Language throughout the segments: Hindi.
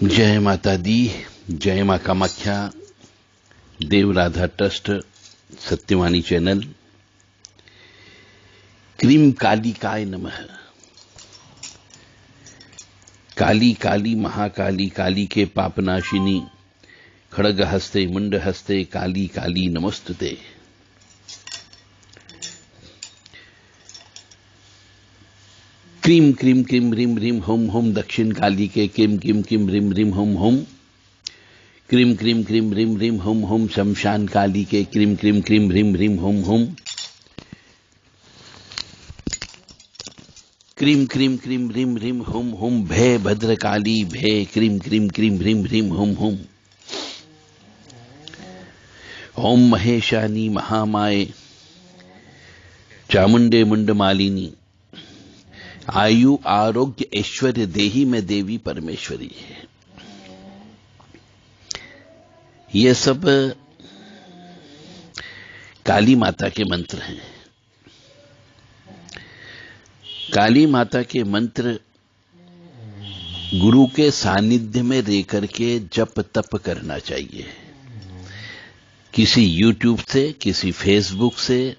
जय माता दी, जय मां कामाख्या, देव Radha trust, Satyavani channel. Cream कालिकाय नमः। काली काली महाकाली, काली के पापनाशिनी, खड़ग हस्ते मुंड हस्ते, काली काली नमोस्तुते। क्रीम क्रीम किम रिम रिम होम होम, दक्षिण काली के किम किम किम रिम रिम होम होम। क्रीम क्रीम क्रीम रिम रिम होम होम, शमशान काली के क्रीम क्रीम क्रीम रिम रिम होम होम। क्रीम क्रीम क्रीम रिम रिम होम होम, भय भद्र काली भय क्रीम क्रीम क्रीम रिम रिम होम होम। ओम महेशानी महामाये, चामुंडे मुंड मालिनी, आयु आरोग्य ऐश्वर्य देही में देवी परमेश्वरी है। ये सब काली माता के मंत्र हैं। काली माता के मंत्र गुरु के सानिध्य में रहकर के जप तप करना चाहिए। किसी YouTube से, किसी Facebook से,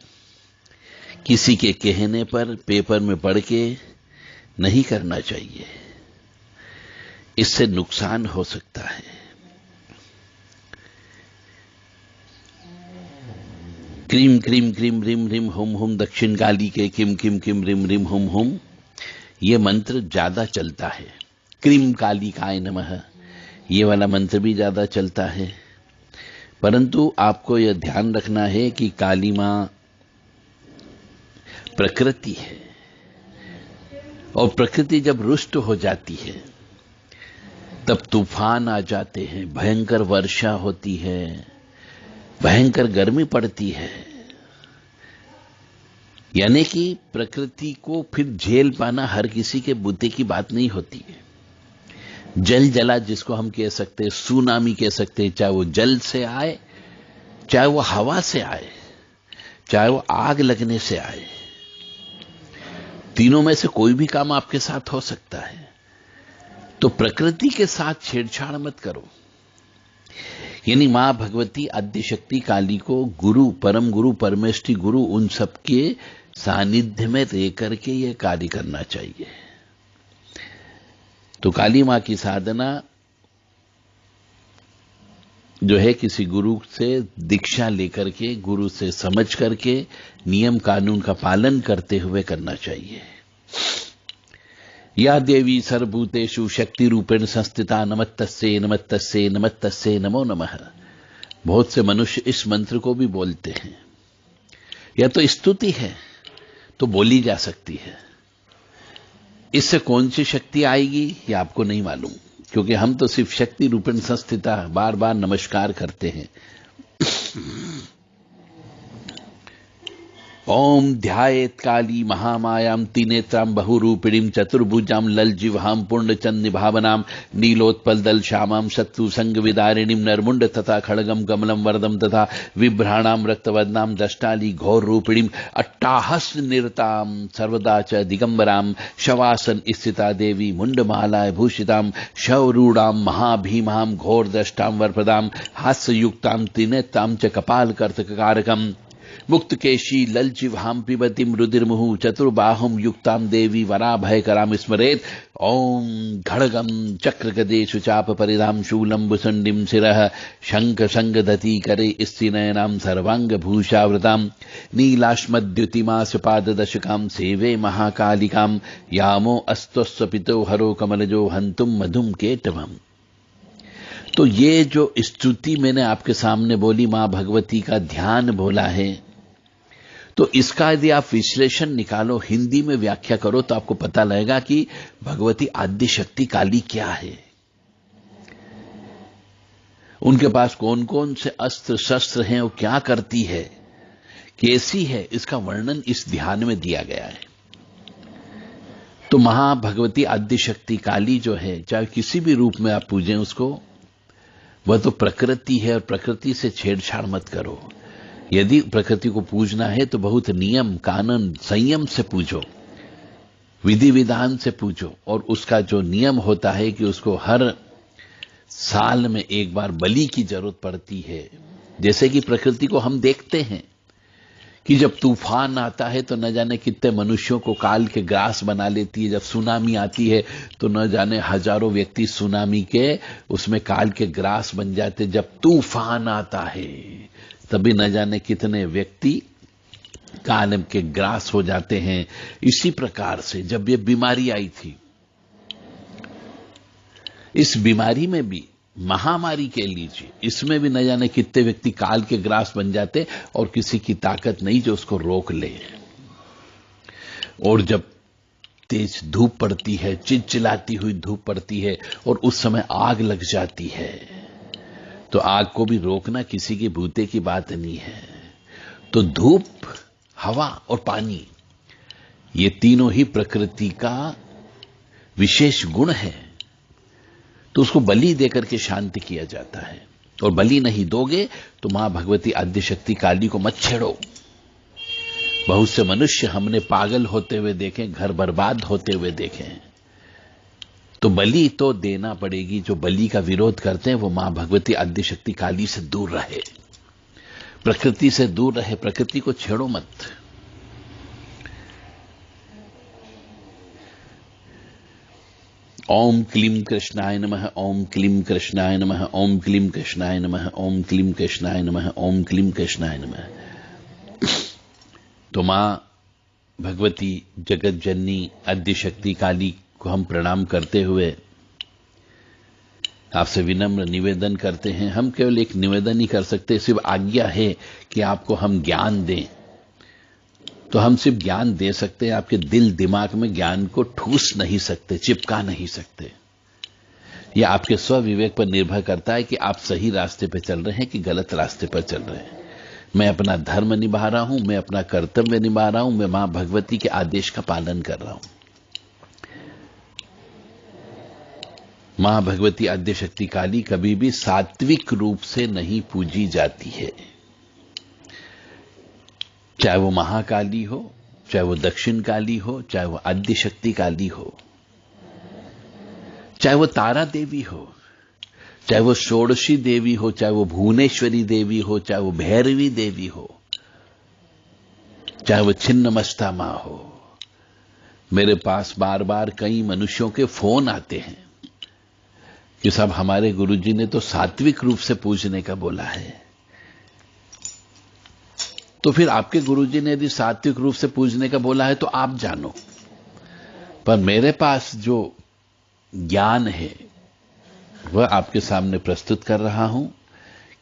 किसी के कहने पर, पेपर में पढ़ के नहीं करना चाहिए। इससे नुकसान हो सकता है। क्रीम क्रीम क्रीम रिम रिम होम होम, दक्षिण काली के किम किम किम रिम रिम होम होम। ये मंत्र ज्यादा चलता है। क्रीम कालिकाय नमः, ये वाला मंत्र भी ज्यादा चलता है। परंतु आपको यह ध्यान रखना है कि काली मां प्रकृति है, और प्रकृति जब रुष्ट हो जाती है तब तूफान आ जाते हैं, भयंकर वर्षा होती है, भयंकर गर्मी पड़ती है। यानी कि प्रकृति को फिर झेल पाना हर किसी के बुद्धि की बात नहीं होती है। जल जला जिसको हम कह सकते हैं, सुनामी कह सकते हैं, चाहे वो जल से आए, चाहे वो हवा से आए, चाहे वो आग लगने से आए, तीनों में से कोई भी काम आपके साथ हो सकता है। तो प्रकृति के साथ छेड़छाड़ मत करो। यानी मां भगवती आद्यशक्ति काली को गुरु, परम गुरु, परमेष्टि गुरु, उन सबके सानिध्य में रह करके यह कार्य करना चाहिए। तो काली मां की साधना जो है किसी गुरु से दीक्षा लेकर के, गुरु से समझ करके, नियम कानून का पालन करते हुए करना चाहिए। या देवी सर्वभूतेषु शक्ति रूपेण संस्थिता, नमस्तस्यै नमस्तस्यै नमस्तस्यै नमो नमः। बहुत से मनुष्य इस मंत्र को भी बोलते हैं। या तो स्तुति है तो बोली जा सकती है। इससे कौन सी शक्ति आएगी ये आपको नहीं मालूम, क्योंकि हम तो सिर्फ शक्ति रूपेण संस्थिता बार बार नमस्कार करते हैं। ओम ध्यायेत काली महामायां त्रिनेत्रां बहुरूपिणीं चतुर्भुजां ललजिह्वां पूर्णचन्द्रनिभावनां नीलोत्पलदल श्यामां शत्रु संग विदारिणीं नरमुंड तथा खड्गं कमलं वरदं तथा विभ्राणां रक्तवर्णां दष्टाली घोर रूपिणीं अट्टाहस निरतां सर्वदा च दिगंबरां शवासन स्थिता देवी मुंडमालाय भूषितां शवरूढ़ां महाभीमां घोर दष्टां वरप्रदां हास्ययुक्तां त्रिनेत्रां च कपालकर्तककारकम् मुक्तकेशी ललजिह्वां पिबतीं रुधिर्मुहुः चतुर्बाहुं युक्तां देवी वराभयकरां स्मरेत्। ओम खड्गं चक्रगदेषु चाप परिधां शूलं भुसुण्डिं शिरः शंख संगदती करे स्त्रीनयनां सर्वांगभूषावृतां नीलाश्मद्युतिमासपाददशकां सेवे महाकालिकां यामो अस्त्वस्य पितो हरो कमलजो हन्तुं मधुं केटवम्। तो ये जो स्तुति मैंने आपके सामने बोली, मां भगवती का ध्यान बोला है, तो इसका यदि आप विश्लेषण निकालो, हिंदी में व्याख्या करो, तो आपको पता लगेगा कि भगवती आद्यशक्ति काली क्या है, उनके पास कौन कौन से अस्त्र शस्त्र हैं, वो क्या करती है, कैसी है, इसका वर्णन इस ध्यान में दिया गया है। तो महाभगवती आद्यशक्ति काली जो है, चाहे किसी भी रूप में आप पूजें उसको, वह तो प्रकृति है, और प्रकृति से छेड़छाड़ मत करो। यदि प्रकृति को पूजना है तो बहुत नियम कानून संयम से पूजो, विधि विधान से पूजो, और उसका जो नियम होता है कि उसको हर साल में एक बार बलि की जरूरत पड़ती है। जैसे कि प्रकृति को हम देखते हैं कि जब तूफान आता है तो न जाने कितने मनुष्यों को काल के ग्रास बना लेती है। जब सुनामी आती है तो न जाने हजारों व्यक्ति सुनामी के उसमें काल के ग्रास बन जाते। जब तूफान आता है तभी न जाने कितने व्यक्ति काल के ग्रास हो जाते हैं। इसी प्रकार से जब ये बीमारी आई थी, इस बीमारी में भी, महामारी के लीजिए, इसमें भी न जाने कितने व्यक्ति काल के ग्रास बन जाते और किसी की ताकत नहीं जो उसको रोक ले। और जब तेज धूप पड़ती है, चिलचिलाती हुई धूप पड़ती है और उस समय आग लग जाती है, तो आग को भी रोकना किसी की भूते की बात नहीं है। तो धूप, हवा और पानी, ये तीनों ही प्रकृति का विशेष गुण है। तो उसको बलि देकर के शांति किया जाता है। और बलि नहीं दोगे तो मां भगवती आद्यशक्ति काली को मत छेड़ो। बहुत से मनुष्य हमने पागल होते हुए देखे, घर बर्बाद होते हुए देखे। तो बलि तो देना पड़ेगी। जो बलि का विरोध करते हैं वो मां भगवती आद्यशक्ति काली से दूर रहे, प्रकृति से दूर रहे, प्रकृति को छेड़ो मत। ओम क्लीं कृष्णाय नमः, ओम क्लीं कृष्णाय नमः, ओम क्लीं कृष्णाय नमः, ओम क्लीं कृष्णाय नमः, ओम क्लीं कृष्णाय नमः। तो मां भगवती जगत जननी आद्यशक्ति काली को हम प्रणाम करते हुए आपसे विनम्र निवेदन करते हैं। हम केवल एक निवेदन ही कर सकते, सिर्फ आज्ञा है कि आपको हम ज्ञान दें। तो हम सिर्फ ज्ञान दे सकते हैं, आपके दिल दिमाग में ज्ञान को ठूस नहीं सकते, चिपका नहीं सकते। यह आपके स्वविवेक पर निर्भर करता है कि आप सही रास्ते पर चल रहे हैं कि गलत रास्ते पर चल रहे हैं। मैं अपना धर्म निभा रहा हूं, मैं अपना कर्तव्य निभा रहा हूं, मैं मां भगवती के आदेश का पालन कर रहा हूं। मां भगवती आद्यशक्ति काली कभी भी सात्विक रूप से नहीं पूजी जाती है। चाहे वो महाकाली हो, चाहे वो दक्षिण काली हो, चाहे वो आद्यशक्ति काली हो, चाहे वो तारा देवी हो, चाहे वो षोडशी देवी हो, चाहे वो भुवनेश्वरी देवी हो, चाहे वो भैरवी देवी हो, चाहे वो छिन्नमस्ता मां हो। मेरे पास बार बार कई मनुष्यों के फोन आते हैं कि साहब हमारे गुरुजी ने तो सात्विक रूप से पूजने का बोला है। तो फिर आपके गुरुजी ने यदि सात्विक रूप से पूजने का बोला है तो आप जानो। पर मेरे पास जो ज्ञान है वह आपके सामने प्रस्तुत कर रहा हूं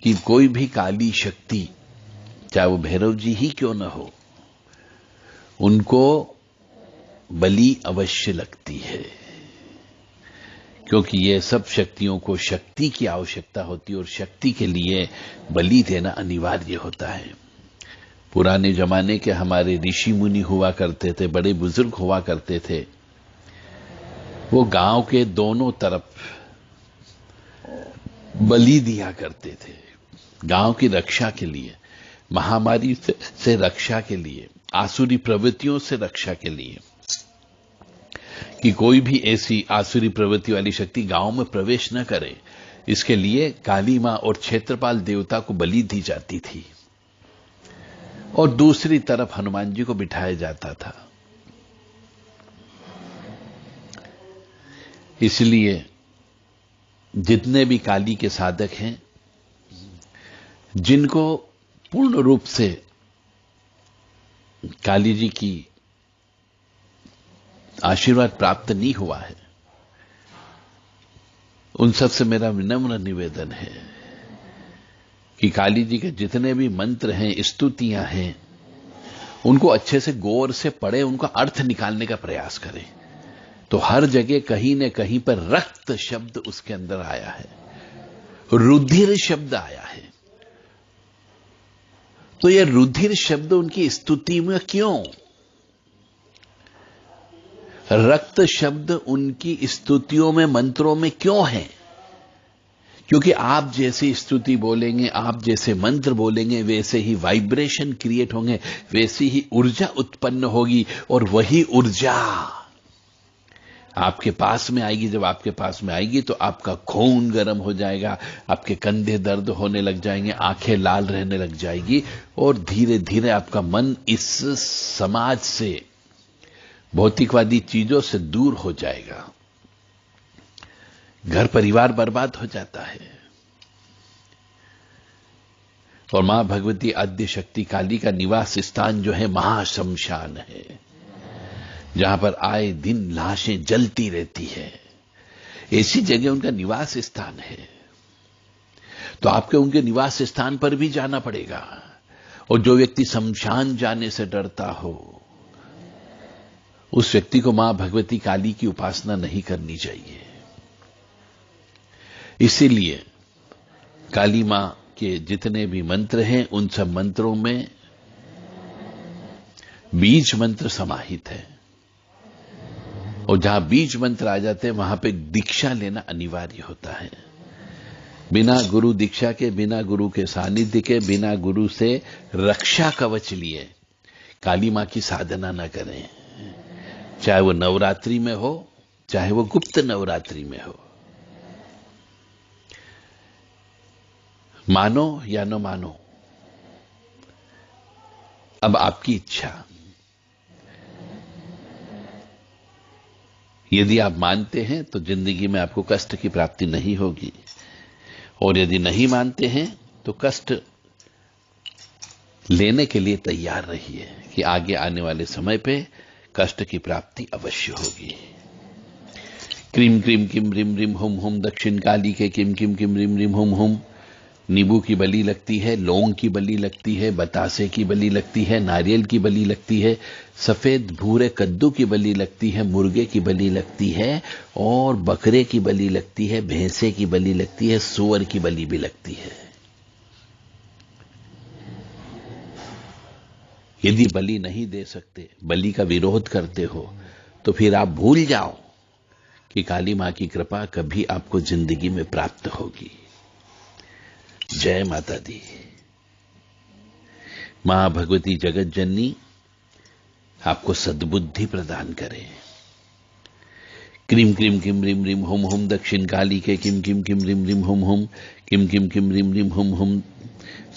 कि कोई भी काली शक्ति, चाहे वो भैरव जी ही क्यों न हो, उनको बलि अवश्य लगती है। क्योंकि ये सब शक्तियों को शक्ति की आवश्यकता होती है और शक्ति के लिए बलि देना अनिवार्य होता है। पुराने जमाने के हमारे ऋषि मुनि हुआ करते थे, बड़े बुजुर्ग हुआ करते थे, वो गांव के दोनों तरफ बलि दिया करते थे। गांव की रक्षा के लिए, महामारी से रक्षा के लिए, आसुरी प्रवृत्तियों से रक्षा के लिए, कि कोई भी ऐसी आसुरी प्रवृत्ति वाली शक्ति गांव में प्रवेश न करे, इसके लिए काली मां और क्षेत्रपाल देवता को बलि दी जाती थी। और दूसरी तरफ हनुमान जी को बिठाया जाता था। इसलिए जितने भी काली के साधक हैं, जिनको पूर्ण रूप से काली जी की आशीर्वाद प्राप्त नहीं हुआ है, उन सब से मेरा विनम्र निवेदन है कि काली जी के जितने भी मंत्र हैं, स्तुतियां हैं, उनको अच्छे से गौर से पढ़े, उनका अर्थ निकालने का प्रयास करें। तो हर जगह कहीं न कहीं पर रक्त शब्द उसके अंदर आया है, रुधिर शब्द आया है। तो यह रुधिर शब्द उनकी स्तुति में क्यों? रक्त शब्द उनकी स्तुतियों में, मंत्रों में क्यों है? क्योंकि आप जैसी स्तुति बोलेंगे, आप जैसे मंत्र बोलेंगे, वैसे ही वाइब्रेशन क्रिएट होंगे, वैसी ही ऊर्जा उत्पन्न होगी और वही ऊर्जा आपके पास में आएगी। जब आपके पास में आएगी तो आपका खून गर्म हो जाएगा, आपके कंधे दर्द होने लग जाएंगे, आंखें लाल रहने लग जाएगी और धीरे धीरे आपका मन इस समाज से, भौतिकवादी चीजों से दूर हो जाएगा। घर परिवार बर्बाद हो जाता है। और मां भगवती आद्य शक्ति काली का निवास स्थान जो है महाशमशान है, जहां पर आए दिन लाशें जलती रहती है। ऐसी जगह उनका निवास स्थान है। तो आपके उनके निवास स्थान पर भी जाना पड़ेगा। और जो व्यक्ति शमशान जाने से डरता हो, उस व्यक्ति को मां भगवती काली की उपासना नहीं करनी चाहिए। इसीलिए काली मां के जितने भी मंत्र हैं, उन सब मंत्रों में बीज मंत्र समाहित है। और जहां बीज मंत्र आ जाते हैं, वहां पे दीक्षा लेना अनिवार्य होता है। बिना गुरु दीक्षा के, बिना गुरु के सानिध्य के, बिना गुरु से रक्षा कवच लिए काली मां की साधना न करें। चाहे वो नवरात्रि में हो, चाहे वो गुप्त नवरात्रि में हो। मानो या न मानो, अब आपकी इच्छा। यदि आप मानते हैं तो जिंदगी में आपको कष्ट की प्राप्ति नहीं होगी, और यदि नहीं मानते हैं तो कष्ट लेने के लिए तैयार रहिए कि आगे आने वाले समय पे कष्ट की प्राप्ति अवश्य होगी। क्रीम क्रीम किम रिम रिम हुम हुम, दक्षिण काली के किम किम किम रिम रिम हुम हुम। नींबू की बलि लगती है, लौंग की बलि लगती है, बतासे की बलि लगती है, नारियल की बलि लगती है, सफेद भूरे कद्दू की बलि लगती है, मुर्गे की बलि लगती है, और बकरे की बलि लगती है, भैंसे की बलि लगती है, सूअर की बलि भी लगती है। यदि बलि नहीं दे सकते, बलि का विरोध करते हो, तो फिर आप भूल जाओ कि काली मां की कृपा कभी आपको जिंदगी में प्राप्त होगी। जय माता दी। मां भगवती जगत जननी आपको सद्बुद्धि प्रदान करे। क्रीम क्रीम किम रिम रिम हुम हुम, दक्षिण काली के किम किम किम रिम रिम हुम हुम, किम किम किम रिम रिम हुम हुम,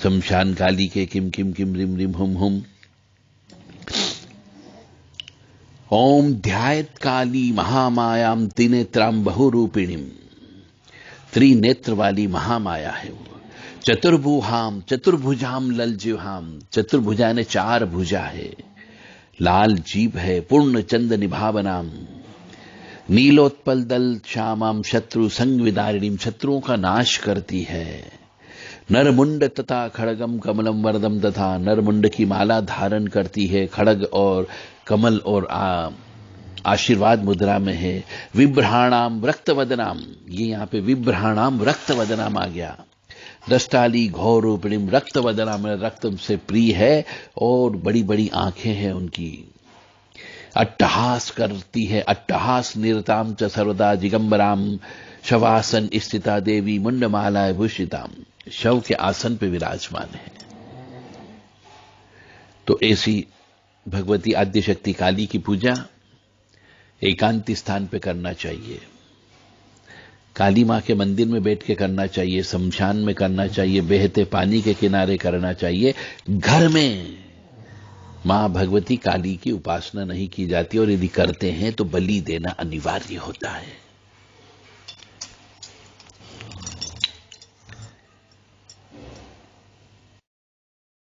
शमशान काली के किम किम किम रिम रिम हुम हुम। ओम ध्यायत काली महामायाम त्रिनेत्राम बहुरूपिणीम। त्रिनेत्र वाली महामाया है वो। चतुर्भुहाम, चतुर्भुजाम ललजिह्वाम। चतुर्भुजा ने चार भुजा है, लाल जीभ है, पूर्ण चंद निभावनाम। नीलोत्पल दल श्यामाम, शत्रु संग विदारिणीम। शत्रुओं का नाश करती है। नरमुंड तथा खड़गम कमलम वरदम। तथा नरमुंड की माला धारण करती है, खड़ग और कमल और आशीर्वाद मुद्रा में है। विभ्राणाम रक्तवदनाम, ये यहां पे विभ्राणाम रक्तवदनाम आ गया। दष्टाली घोर रूपिणीम, रक्तवदनाम, रक्त से प्रिय है और बड़ी बड़ी आंखें हैं उनकी। अट्टहास करती है, अट्टहास निरताम च सर्वदा दिगंबराम। शवासन स्थिता देवी मुंडमाला भूषिताम। शव के आसन पे विराजमान है। तो ऐसी भगवती आद्य शक्ति काली की पूजा एकांत स्थान पे करना चाहिए। काली मां के मंदिर में बैठ के करना चाहिए, शमशान में करना चाहिए, बहते पानी के किनारे करना चाहिए। घर में मां भगवती काली की उपासना नहीं की जाती, और यदि करते हैं तो बलि देना अनिवार्य होता है।